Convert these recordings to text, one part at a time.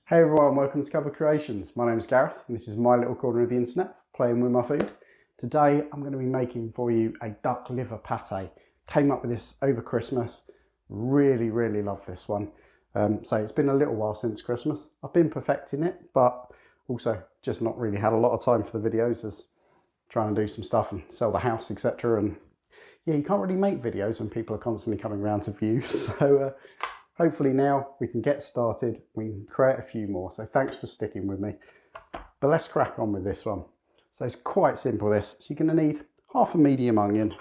Hey everyone, welcome to Cupboard Creations. My name is Gareth and this is my little corner of the internet, playing with my food. Today I'm going to be making for you a duck liver pate. Came up with this over Christmas. Really love this one. So it's been a little while since Christmas. I've been perfecting it, but also just not really had a lot of time for the videos as trying to do some stuff and sell the house, etc. And yeah, you can't really make videos when people are constantly coming around to view. So hopefully now we can get started, we can create a few more, so thanks for sticking with me. But let's crack on with this one. So it's quite simple this. So you're going to need half a medium onion.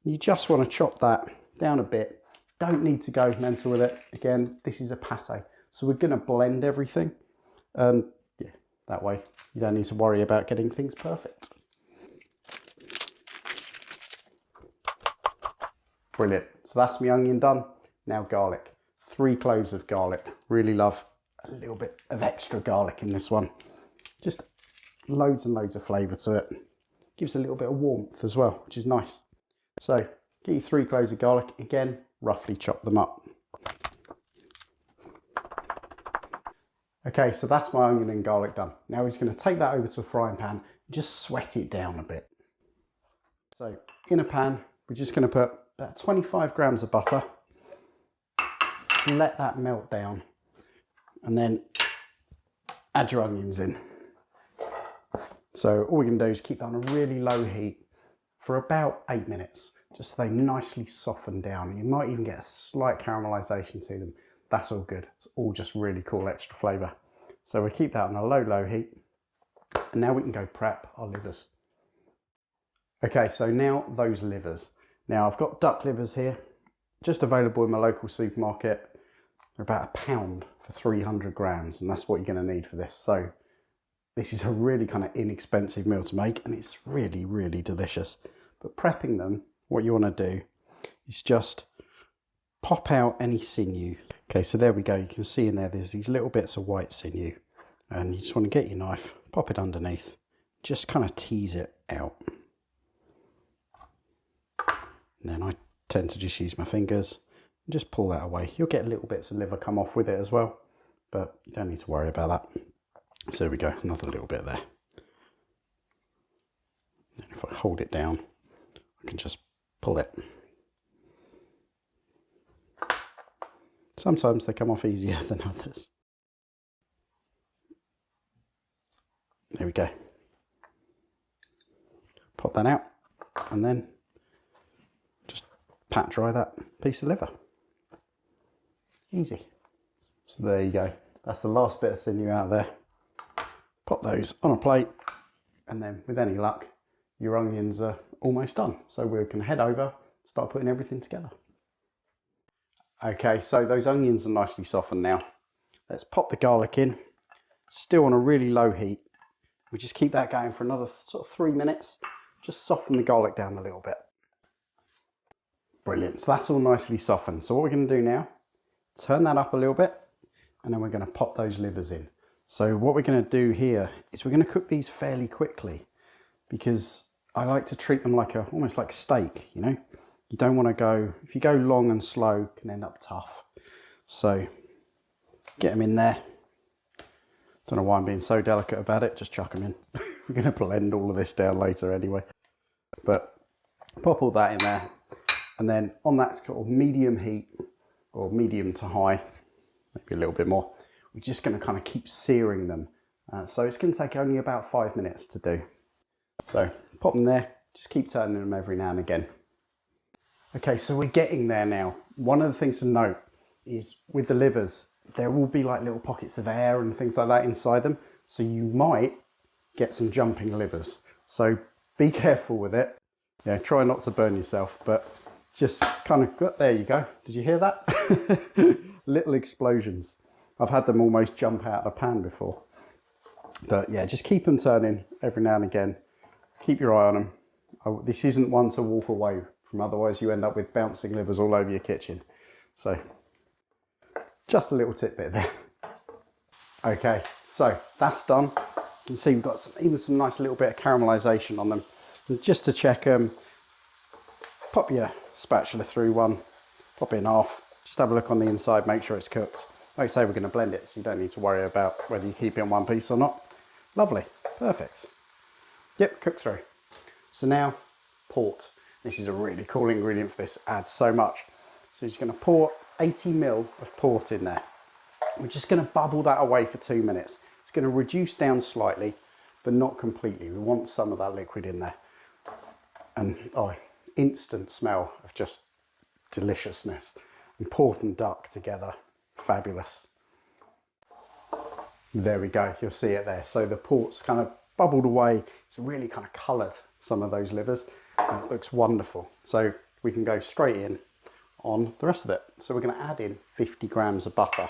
You just want to chop that down a bit. Don't need to go mental with it. Again, this is a pate, so we're going to blend everything. And yeah, that way you don't need to worry about getting things perfect. Brilliant. So that's my onion done. Now garlic. 3 cloves of garlic. Really love a little bit of extra garlic in this one. Just loads and loads of flavour to it. Gives a little bit of warmth as well, which is nice. So get your 3 cloves of garlic. Again, roughly chop them up. Okay, so that's my onion and garlic done. Now we're just going to take that over to a frying pan and just sweat it down a bit. So in a pan, we're just going to put about 25 grams of butter. Let that melt down and then add your onions in. So all we're going to do is keep that on a really low heat for about 8 minutes, just so they nicely soften down. You might even get a slight caramelization to them. That's all good. It's all just really cool extra flavor. So we keep that on a low heat, and now we can go prep our livers. Okay, so now those livers. Now I've got duck livers here, just available in my local supermarket. They're about £1 for 300 grams, and that's what you're going to need for this. So this is a really kind of inexpensive meal to make, and it's really delicious. But prepping them, what you want to do is just pop out any sinew. Okay, so there we go. You can see in there, there's these little bits of white sinew, and you just want to get your knife, pop it underneath, just kind of tease it out. And then I tend to just use my fingers. Just pull that away. You'll get little bits of liver come off with it as well, but you don't need to worry about that. So there we go, another little bit there. And if I hold it down, I can just pull it. Sometimes they come off easier than others. There we go. Pop that out and then just pat dry that piece of liver. Easy. So there you go. That's the last bit of sinew out there. Pop those on a plate, and then with any luck, your onions are almost done. So we can head over, start putting everything together. Okay, so those onions are nicely softened now. Let's pop the garlic in, still on a really low heat. We just keep that going for another sort of 3 minutes. Just soften the garlic down a little bit. Brilliant. So that's all nicely softened. So what we're going to do now, turn that up a little bit, and then we're going to pop those livers in. So what we're going to do here is we're going to cook these fairly quickly, because I like to treat them like almost like steak, you know. You don't want to go, if you go long and slow, it can end up tough. So get them in there. Don't know why I'm being so delicate about it, just chuck them in. We're going to blend all of this down later anyway. But pop all that in there, and then on that sort of medium heat, or medium to high, maybe a little bit more, we're just going to kind of keep searing them. So it's going to take only about 5 minutes to do. So pop them there, just keep turning them every now and again. Okay, so we're getting there now. One of the things to note is with the livers, there will be like little pockets of air and things like that inside them. So you might get some jumping livers. So be careful with it. Yeah, try not to burn yourself, but just kind of, there you go. Did you hear that? Little explosions. I've had them almost jump out of the pan before. But yeah, just keep them turning every now and again. Keep your eye on them. This isn't one to walk away from, otherwise you end up with bouncing livers all over your kitchen. So just a little tidbit there. Okay, so that's done. You can see we've got even some nice little bit of caramelization on them. And just to check, pop your spatula through one, pop it in half, just have a look on the inside, make sure it's cooked. Like I say, we're going to blend it, so you don't need to worry about whether you keep it in one piece or not. Lovely, perfect. Yep, cook through. So now, port. This is a really cool ingredient for this, it adds so much. So you're just going to pour 80 ml of port in there. We're just going to bubble that away for 2 minutes. It's going to reduce down slightly, but not completely. We want some of that liquid in there. And oh, instant smell of just deliciousness. And port and duck together, fabulous. There we go, you'll see it there. So the port's kind of bubbled away. It's really kind of coloured some of those livers. And it looks wonderful. So we can go straight in on the rest of it. So we're going to add in 50 grams of butter.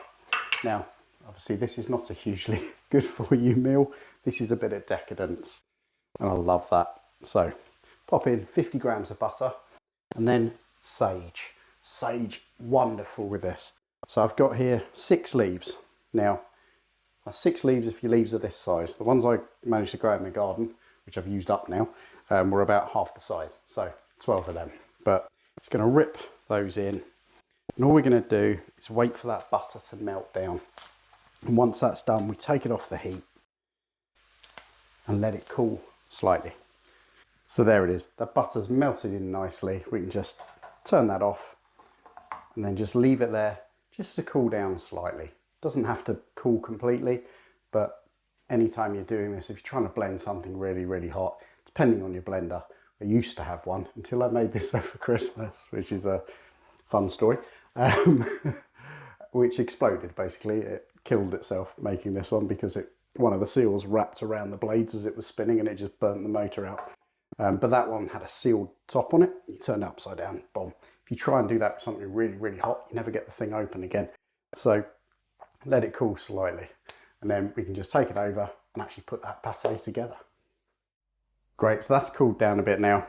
Now, obviously this is not a hugely good for you meal. This is a bit of decadence. And I love that. So pop in 50 grams of butter and then sage. Sage, wonderful with this. So I've got here 6 leaves. Now, 6 leaves if your leaves are this size. The ones I managed to grow in my garden, which I've used up now, were about half the size. So 12 of them. But just going to rip those in. And all we're going to do is wait for that butter to melt down. And once that's done, we take it off the heat and let it cool slightly. So there it is. The butter's melted in nicely. We can just turn that off and then just leave it there just to cool down slightly. Doesn't have to cool completely, but anytime you're doing this, if you're trying to blend something really, really hot, depending on your blender, I used to have one until I made this over Christmas, which is a fun story, which exploded basically. It killed itself making this one because one of the seals wrapped around the blades as it was spinning and it just burnt the motor out. But that one had a sealed top on it. You turn it upside down, boom. If you try and do that with something really, really hot, you never get the thing open again. So let it cool slightly and then we can just take it over and actually put that pate together. Great, so that's cooled down a bit now.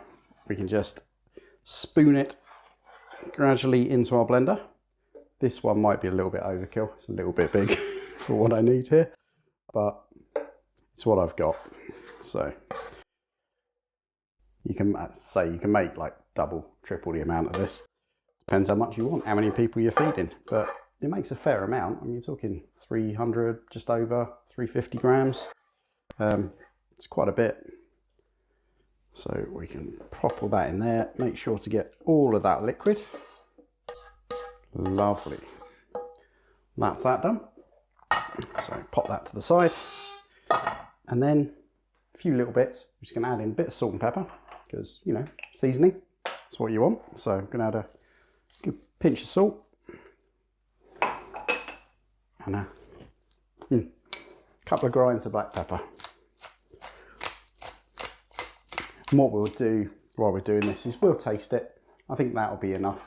We can just spoon it gradually into our blender. This one might be a little bit overkill. It's a little bit big for what I need here, but it's what I've got. So you can make like double, triple the amount of this. Depends how much you want, how many people you're feeding, but it makes a fair amount. I mean, you're talking 300, just over 350 grams. It's quite a bit. So we can pop all that in there, make sure to get all of that liquid. Lovely. That's that done. So pop that to the side. And then a few little bits. I'm just going to add in a bit of salt and pepper because, you know, seasoning, that's what you want. So I'm going to add a good pinch of salt. And a couple of grinds of black pepper. And what we'll do while we're doing this is we'll taste it. I think that'll be enough.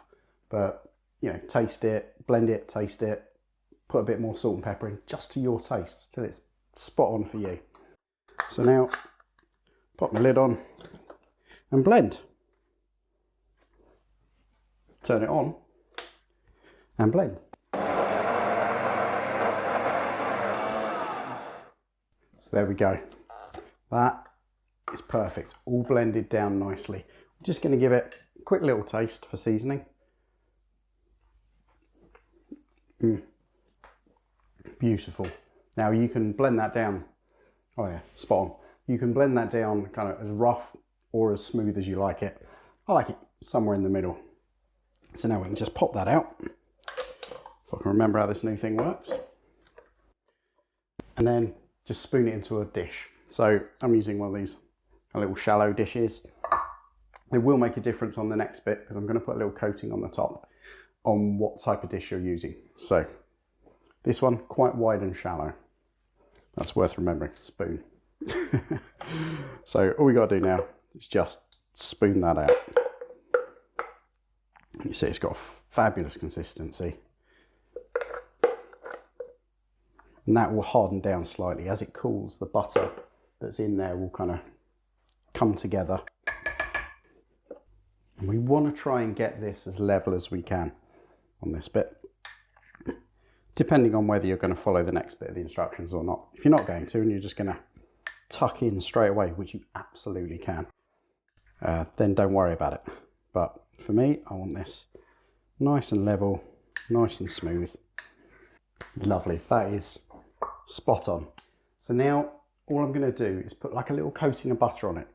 But, you know, taste it, blend it, taste it, put a bit more salt and pepper in just to your taste till it's spot on for you. So now, pop my lid on and blend. Turn it on and blend. So there we go. That is perfect. All blended down nicely. I'm just going to give it a quick little taste for seasoning. Beautiful. Now you can blend that down. Oh yeah, spot on. You can blend that down kind of as rough or as smooth as you like it. I like it somewhere in the middle. So now we can just pop that out. If I can remember how this new thing works. And then just spoon it into a dish. So I'm using one of these little shallow dishes. It will make a difference on the next bit because I'm going to put a little coating on the top on what type of dish you're using. So this one, quite wide and shallow. That's worth remembering, spoon. So all we got to do now is just spoon that out. You see it's got a fabulous consistency. And that will harden down slightly. As it cools, the butter that's in there will kind of come together. And we want to try and get this as level as we can on this bit, depending on whether you're going to follow the next bit of the instructions or not. If you're not going to and you're just going to tuck in straight away, which you absolutely can, then don't worry about it. But for me, I want this nice and level, nice and smooth. Lovely, that is spot on. So now all I'm going to do is put like a little coating of butter on it.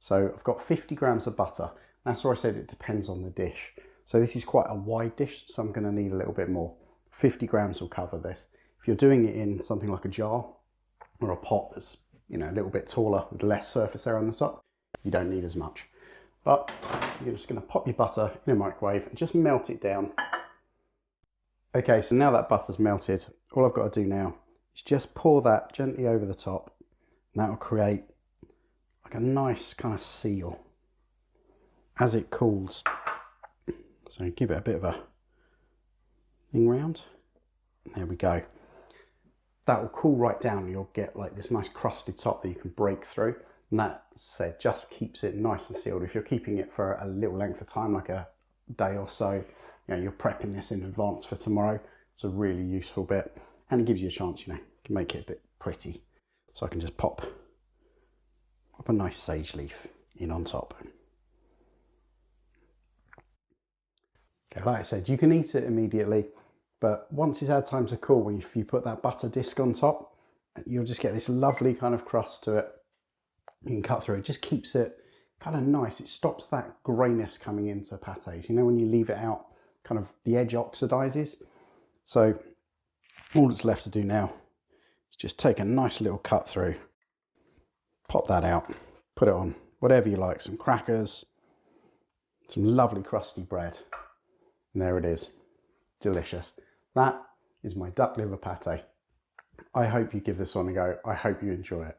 So I've got 50 grams of butter. That's where I said it depends on the dish. So this is quite a wide dish, so I'm going to need a little bit more. 50 grams will cover this. If you're doing it in something like a jar or a pot that's, you know, a little bit taller with less surface area on the top, you don't need as much. But you're just going to pop your butter in a microwave and just melt it down. Okay, so now that butter's melted, all I've got to do now is just pour that gently over the top, and that will create like a nice kind of seal as it cools. So give it a bit of a thing round. There we go. That will cool right down. You'll get like this nice crusted top that you can break through. And that said, just keeps it nice and sealed. If you're keeping it for a little length of time, like a day or so, you know, you're prepping this in advance for tomorrow. It's a really useful bit. And it gives you a chance, you know, you can make it a bit pretty. So I can just pop a nice sage leaf in on top. Okay, like I said, you can eat it immediately, but once it's had time to cool, if you put that butter disc on top, you'll just get this lovely kind of crust to it. You can cut through it, just keeps it kind of nice. It stops that greyness coming into pates. You know, when you leave it out, kind of the edge oxidizes. So all that's left to do now is just take a nice little cut through, pop that out, put it on whatever you like, some crackers, some lovely crusty bread. And there it is, delicious. That is my duck liver pate. I hope you give this one a go. I hope you enjoy it.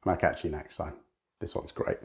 And I'll catch you next time. This one's great.